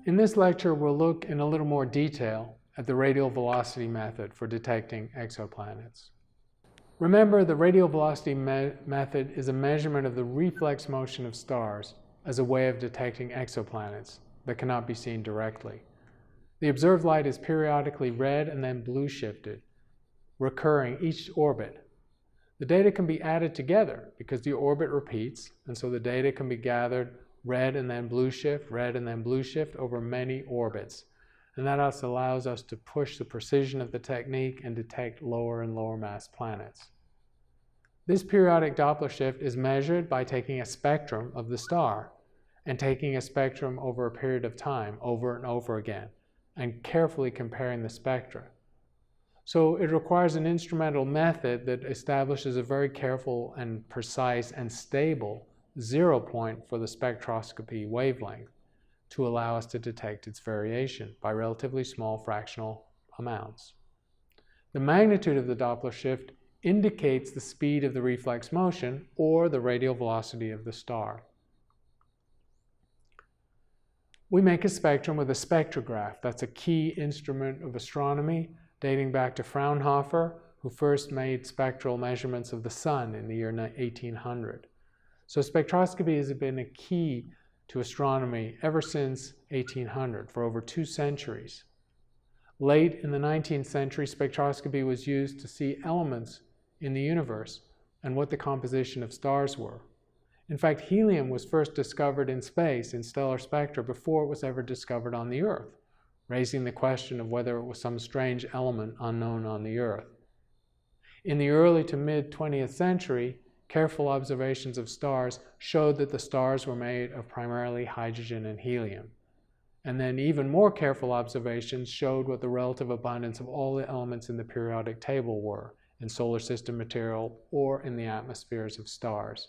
In this lecture, we'll look in a little more detail at the radial velocity method for detecting exoplanets. Remember, the radial velocity method is a measurement of the reflex motion of stars as a way of detecting exoplanets that cannot be seen directly. The observed light is periodically red and then blue shifted, recurring each orbit. The data can be added together because the orbit repeats, and so the data can be gathered red and then blue shift, red and then blue shift over many orbits. And that also allows us to push the precision of the technique and detect lower and lower mass planets. This periodic Doppler shift is measured by taking a spectrum of the star and taking a spectrum over a period of time, over and over again, and carefully comparing the spectra. So it requires an instrumental method that establishes a very careful and precise and stable zero point for the spectroscopy wavelength to allow us to detect its variation by relatively small fractional amounts. The magnitude of the Doppler shift indicates the speed of the reflex motion or the radial velocity of the star. We make a spectrum with a spectrograph. That's a key instrument of astronomy dating back to Fraunhofer, who first made spectral measurements of the sun in the year 1800. So spectroscopy has been a key to astronomy ever since 1800, for over 2 centuries. Late in the 19th century, spectroscopy was used to see elements in the universe and what the composition of stars were. In fact, helium was first discovered in space in stellar spectra before it was ever discovered on the Earth, raising the question of whether it was some strange element unknown on the Earth. In the early to mid-20th century, careful observations of stars showed that the stars were made of primarily hydrogen and helium. And then even more careful observations showed what the relative abundance of all the elements in the periodic table were in solar system material or in the atmospheres of stars.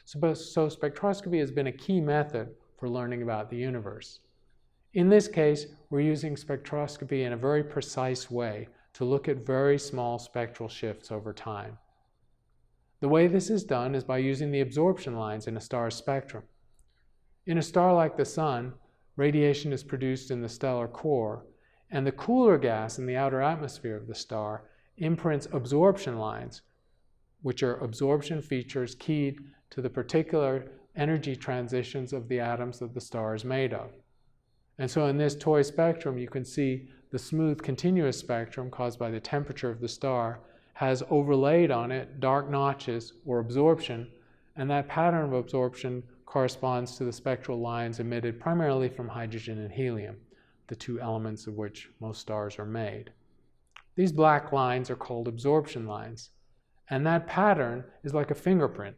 So spectroscopy has been a key method for learning about the universe. In this case, we're using spectroscopy in a very precise way to look at very small spectral shifts over time. The way this is done is by using the absorption lines in a star's spectrum. In a star like the Sun, radiation is produced in the stellar core, and the cooler gas in the outer atmosphere of the star imprints absorption lines, which are absorption features keyed to the particular energy transitions of the atoms that the star is made of. And so in this toy spectrum, you can see the smooth continuous spectrum caused by the temperature of the star has overlaid on it dark notches or absorption, and that pattern of absorption corresponds to the spectral lines emitted primarily from hydrogen and helium, the 2 elements of which most stars are made. These black lines are called absorption lines, and that pattern is like a fingerprint.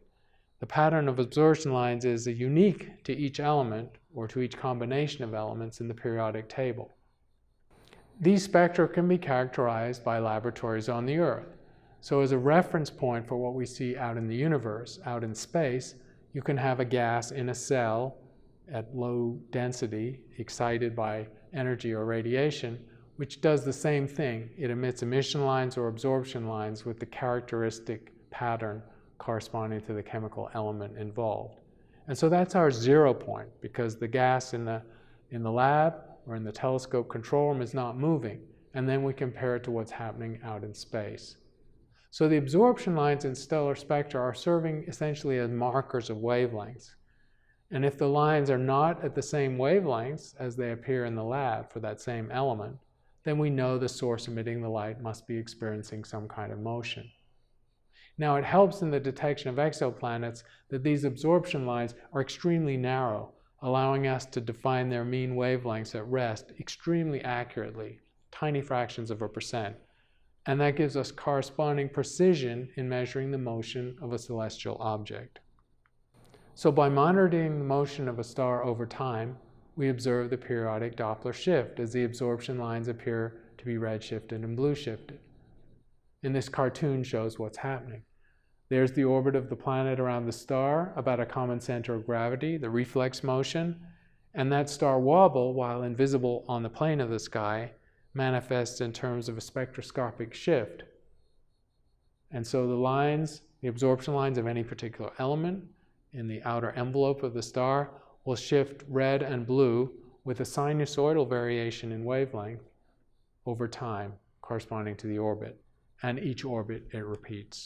The pattern of absorption lines is unique to each element or to each combination of elements in the periodic table. These spectra can be characterized by laboratories on the Earth. So as a reference point for what we see out in the universe, out in space, you can have a gas in a cell at low density, excited by energy or radiation, which does the same thing. It emits emission lines or absorption lines with the characteristic pattern corresponding to the chemical element involved. And so that's our zero point, because the gas in the lab or in the telescope control room is not moving, and then we compare it to what's happening out in space. So the absorption lines in stellar spectra are serving essentially as markers of wavelengths. And if the lines are not at the same wavelengths as they appear in the lab for that same element, then we know the source emitting the light must be experiencing some kind of motion. Now, it helps in the detection of exoplanets that these absorption lines are extremely narrow, allowing us to define their mean wavelengths at rest extremely accurately, tiny fractions of a percent. And that gives us corresponding precision in measuring the motion of a celestial object. So by monitoring the motion of a star over time, we observe the periodic Doppler shift as the absorption lines appear to be redshifted and blue shifted. And this cartoon shows what's happening. There's the orbit of the planet around the star, about a common center of gravity, the reflex motion, and that star wobble, while invisible on the plane of the sky, manifests in terms of a spectroscopic shift. And so the lines, the absorption lines of any particular element in the outer envelope of the star will shift red and blue with a sinusoidal variation in wavelength over time corresponding to the orbit, and each orbit it repeats.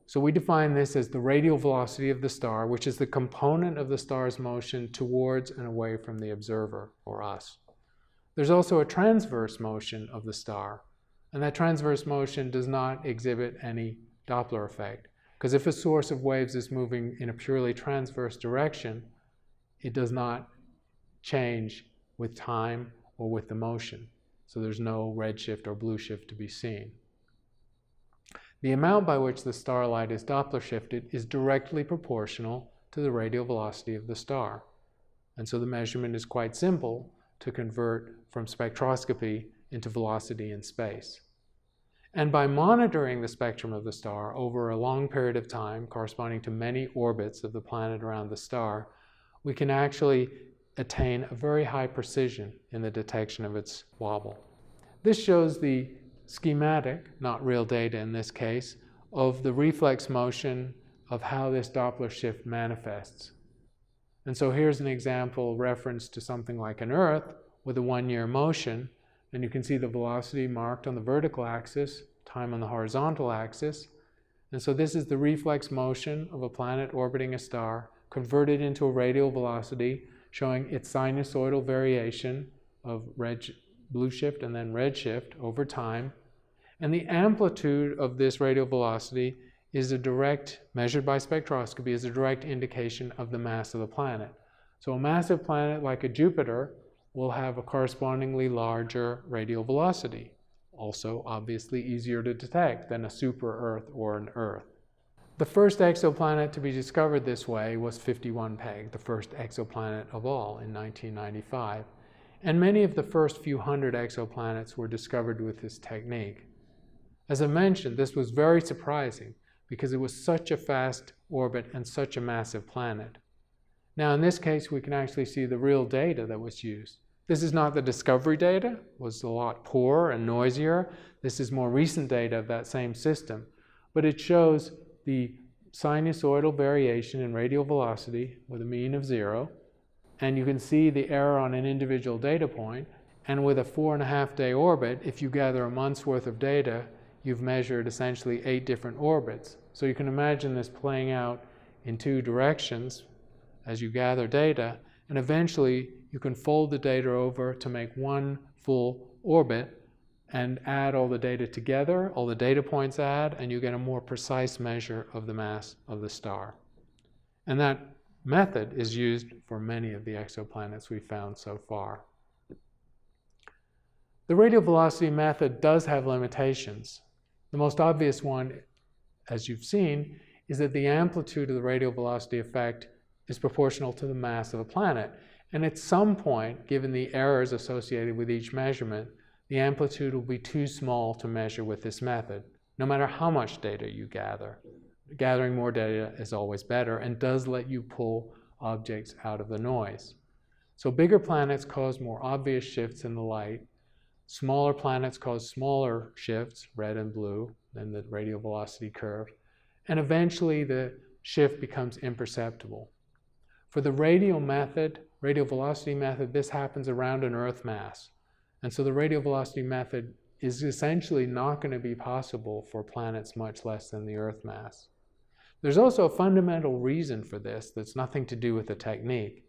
So we define this as the radial velocity of the star, which is the component of the star's motion towards and away from the observer, or us. There's also a transverse motion of the star, and that transverse motion does not exhibit any Doppler effect, because if a source of waves is moving in a purely transverse direction, it does not change with time or with the motion. So there's no redshift or blue shift to be seen. The amount by which the starlight is Doppler shifted is directly proportional to the radial velocity of the star. And so the measurement is quite simple to convert from spectroscopy into velocity in space. And by monitoring the spectrum of the star over a long period of time, corresponding to many orbits of the planet around the star, we can actually attain a very high precision in the detection of its wobble. This shows the schematic, not real data in this case, of the reflex motion of how this Doppler shift manifests. And so here's an example reference to something like an Earth with a 1-year motion, and you can see the velocity marked on the vertical axis, time on the horizontal axis. And so this is the reflex motion of a planet orbiting a star converted into a radial velocity, showing its sinusoidal variation of blue shift and then red shift over time. And the amplitude of this radial velocity is measured by spectroscopy, is a direct indication of the mass of the planet. So a massive planet like a Jupiter will have a correspondingly larger radial velocity, also obviously easier to detect than a super-Earth or an Earth. The first exoplanet to be discovered this way was 51 Peg, the first exoplanet of all in 1995. And many of the first few hundred exoplanets were discovered with this technique. As I mentioned, this was very surprising because it was such a fast orbit and such a massive planet. Now in this case, we can actually see the real data that was used. This is not the discovery data, it was a lot poorer and noisier. This is more recent data of that same system, but it shows the sinusoidal variation in radial velocity with a mean of 0, and you can see the error on an individual data point, and with a 4.5-day orbit, if you gather a month's worth of data, you've measured essentially 8 different orbits. So you can imagine this playing out in 2 directions as you gather data, and eventually you can fold the data over to make one full orbit and add all the data together, all the data points add, and you get a more precise measure of the mass of the star. And that method is used for many of the exoplanets we've found so far. The radial velocity method does have limitations. The most obvious one, as you've seen, is that the amplitude of the radial velocity effect is proportional to the mass of a planet. And at some point, given the errors associated with each measurement, the amplitude will be too small to measure with this method, no matter how much data you gather. Gathering more data is always better and does let you pull objects out of the noise. So bigger planets cause more obvious shifts in the light. Smaller planets cause smaller shifts, red and blue, in the radial velocity curve. And eventually the shift becomes imperceptible. For the radial velocity method, this happens around an Earth mass. And so the radial velocity method is essentially not going to be possible for planets much less than the Earth mass. There's also a fundamental reason for this that's nothing to do with the technique.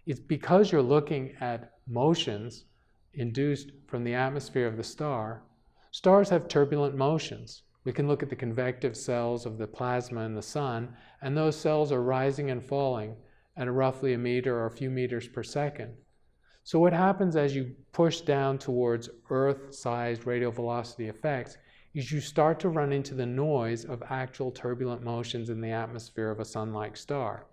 It's because you're looking at motions induced from the atmosphere of the star. Stars have turbulent motions. We can look at the convective cells of the plasma in the sun, and those cells are rising and falling at roughly a meter or a few meters per second. So what happens as you push down towards Earth-sized radial velocity effects is you start to run into the noise of actual turbulent motions in the atmosphere of a sun-like star,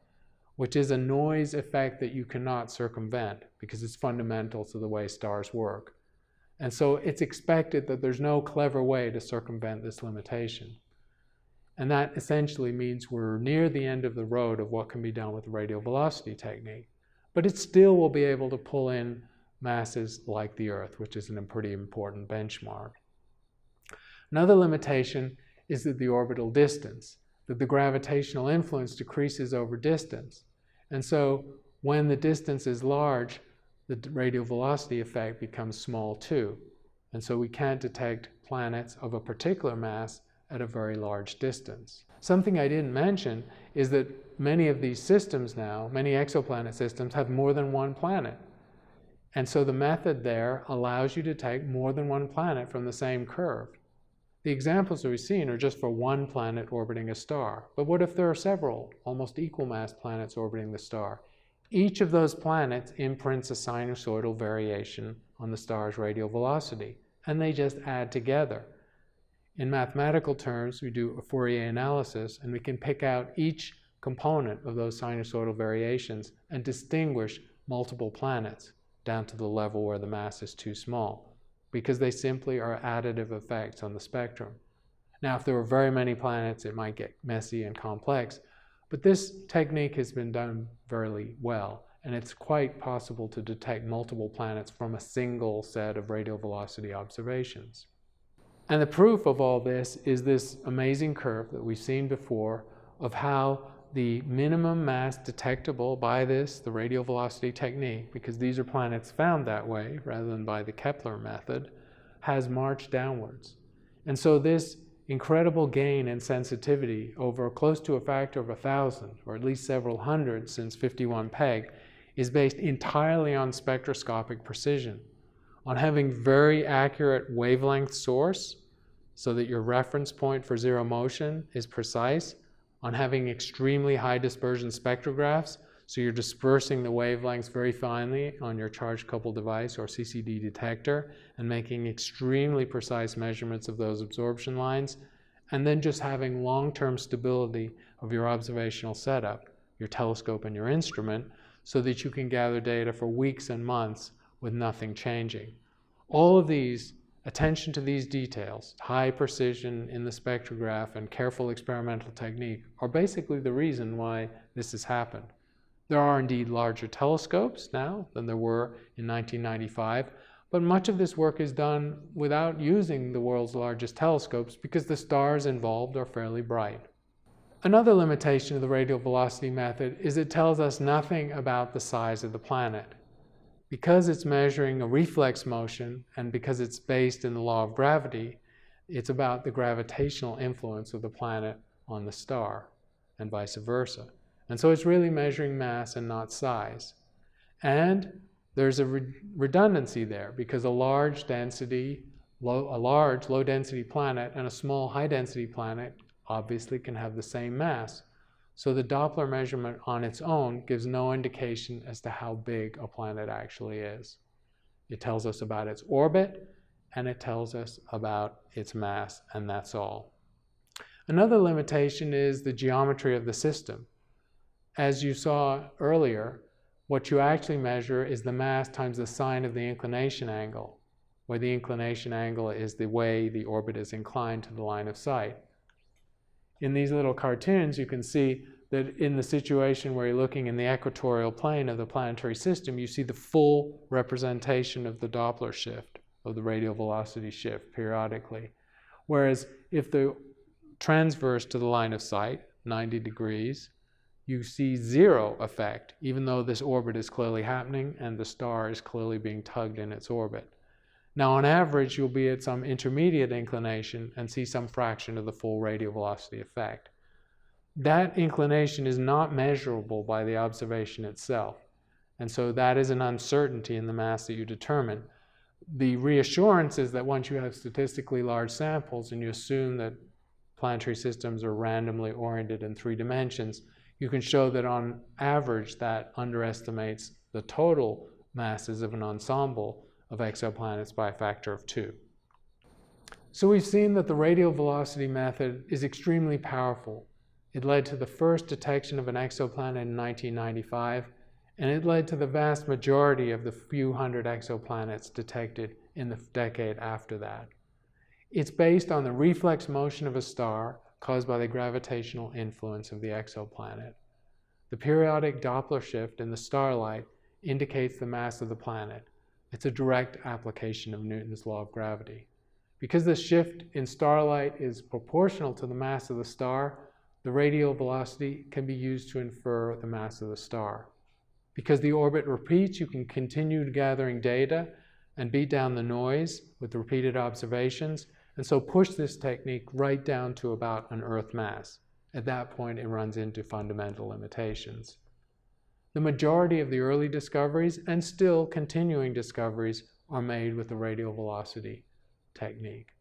which is a noise effect that you cannot circumvent because it's fundamental to the way stars work. And so it's expected that there's no clever way to circumvent this limitation. And that essentially means we're near the end of the road of what can be done with the radial velocity technique. But it still will be able to pull in masses like the Earth, which is a pretty important benchmark. Another limitation is that the orbital distance, that the gravitational influence decreases over distance. And so when the distance is large, the radial velocity effect becomes small too. And so we can't detect planets of a particular mass at a very large distance. Something I didn't mention is that many of these systems now, many exoplanet systems, have more than one planet. And so the method there allows you to take more than one planet from the same curve. The examples that we've seen are just for one planet orbiting a star. But what if there are several almost equal mass planets orbiting the star? Each of those planets imprints a sinusoidal variation on the star's radial velocity, and they just add together. In mathematical terms, we do a Fourier analysis, and we can pick out each component of those sinusoidal variations and distinguish multiple planets down to the level where the mass is too small, because they simply are additive effects on the spectrum. Now, if there were very many planets, it might get messy and complex, but this technique has been done very well, and it's quite possible to detect multiple planets from a single set of radial velocity observations. And the proof of all this is this amazing curve that we've seen before of how the minimum mass detectable by the radial velocity technique, because these are planets found that way rather than by the Kepler method, has marched downwards. And so this incredible gain in sensitivity over close to a factor of 1,000, or at least several hundred since 51 Peg, is based entirely on spectroscopic precision, on having very accurate wavelength source so that your reference point for zero motion is precise, on having extremely high dispersion spectrographs, so you're dispersing the wavelengths very finely on your charge coupled device or CCD detector and making extremely precise measurements of those absorption lines, and then just having long-term stability of your observational setup, your telescope and your instrument, so that you can gather data for weeks and months with nothing changing. All of these, attention to these details, high precision in the spectrograph and careful experimental technique, are basically the reason why this has happened. There are indeed larger telescopes now than there were in 1995, but much of this work is done without using the world's largest telescopes because the stars involved are fairly bright. Another limitation of the radial velocity method is it tells us nothing about the size of the planet. Because it's measuring a reflex motion and because it's based in the law of gravity, it's about the gravitational influence of the planet on the star and vice versa. And so it's really measuring mass and not size. And there's a redundancy there because a large low density planet and a small high density planet obviously can have the same mass. So the Doppler measurement on its own gives no indication as to how big a planet actually is. It tells us about its orbit and it tells us about its mass, and that's all. Another limitation is the geometry of the system. As you saw earlier, what you actually measure is the mass times the sine of the inclination angle, where the inclination angle is the way the orbit is inclined to the line of sight. In these little cartoons, you can see that in the situation where you're looking in the equatorial plane of the planetary system, you see the full representation of the Doppler shift, of the radial velocity shift periodically. Whereas if the transverse to the line of sight, 90 degrees, you see zero effect, even though this orbit is clearly happening and the star is clearly being tugged in its orbit. Now, on average, you'll be at some intermediate inclination and see some fraction of the full radial velocity effect. That inclination is not measurable by the observation itself, and so that is an uncertainty in the mass that you determine. The reassurance is that once you have statistically large samples and you assume that planetary systems are randomly oriented in 3 dimensions, you can show that on average that underestimates the total masses of an ensemble of exoplanets by a factor of 2. So we've seen that the radial velocity method is extremely powerful. It led to the first detection of an exoplanet in 1995, and it led to the vast majority of the few hundred exoplanets detected in the decade after that. It's based on the reflex motion of a star caused by the gravitational influence of the exoplanet. The periodic Doppler shift in the starlight indicates the mass of the planet. It's a direct application of Newton's law of gravity. Because the shift in starlight is proportional to the mass of the star, the radial velocity can be used to infer the mass of the star. Because the orbit repeats, you can continue gathering data and beat down the noise with repeated observations, and so push this technique right down to about an Earth mass. At that point, it runs into fundamental limitations. The majority of the early discoveries, and still continuing discoveries, are made with the radial velocity technique.